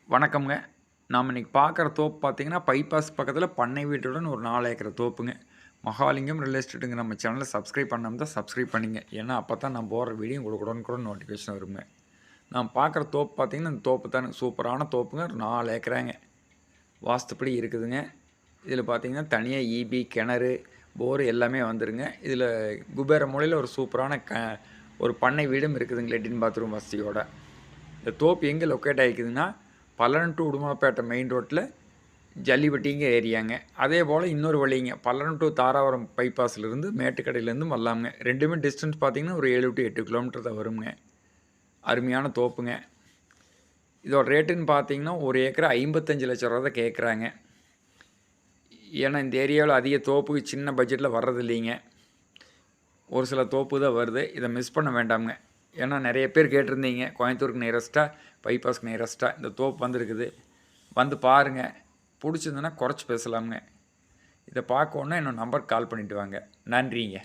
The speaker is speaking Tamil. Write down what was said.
வணக்கம்ங்க. நாம் இன்னைக்கு பார்க்குற தோப்பு பார்த்தீங்கன்னா, பைபாஸ் பக்கத்தில பண்ணை வீட்டுடன் ஒரு 4 ஏக்கர் தோப்புங்க. மகாலிங்கம் ரியல் எஸ்டேட்டுங்க. நம்ம சேனலை சப்ஸ்கிரைப் பண்ணாம தான் சப்ஸ்கிரைப் பண்ணிங்க. ஏன்னா, அப்போ தான் நான் போடுற வீடியோ உங்களுக்கு உடனுக்குடன் நோட்டிஃபிகேஷன் வருங்க. நான் பார்க்குற தோப்பு பார்த்தீங்கன்னா, இந்த தோப்பு தாங்க. சூப்பரான தோப்புங்க. ஒரு 4 ஏக்கராங்க. வாஸ்துப்படி இருக்குதுங்க. இதில் பார்த்தீங்கன்னா, தனியாக ஈபி, கிணறு, போர் எல்லாமே வந்துருங்க. இதில் குபேர மூலையில் ஒரு சூப்பரான ஒரு பண்ணை வீடும் இருக்குதுங்க. லெட்டின் பாத்ரூம் வசதியோட. இந்த தோப்பு எங்கே லொக்கேட் ஆகிக்குதுன்னா, பல்லடம் டு உடுமலைப்பேட்டை மெயின் ரோட்டில் ஜல்லிபட்டிங்க ஏரியாங்க. அதே போல் இன்னொரு வழிங்க, பல்லடம் டு தாராபுரம் பைபாஸ்லேருந்து மேட்டுக்கடையிலேருந்து வரலாமுங்க. ரெண்டுமே டிஸ்டன்ஸ் பார்த்திங்கன்னா ஒரு 7 டு 8 கிலோமீட்டர் தான் வருங்க. அருமையான தோப்புங்க. இதோட ரேட்டுன்னு பார்த்தீங்கன்னா ஒரு ஏக்கர் 55 லட்ச ரூபா தான் கேட்குறாங்க. ஏன்னா இந்த ஏரியாவில் அதிக தோப்பு சின்ன பட்ஜெட்டில் வர்றது இல்லைங்க. ஒரு சில தோப்பு தான் வருது. இதை மிஸ் பண்ண வேண்டாமுங்க. ஏன்னா நிறைய பேர் கேட்டிருந்தீங்க, கோயம்புத்தூருக்கு நியரஸ்ட்டாக, பைபாஸ்க்கு நியரஸ்ட்டாக இந்த தோப்பு வந்துருக்குது, வந்து பாருங்கள், பிடிச்சிருந்துன்னா குறைச்சி பேசலாமுங்க. இதை பார்க்கணுன்னா என்னோட நம்பருக்கு கால் பண்ணிவிட்டு வாங்க. நன்றிங்க.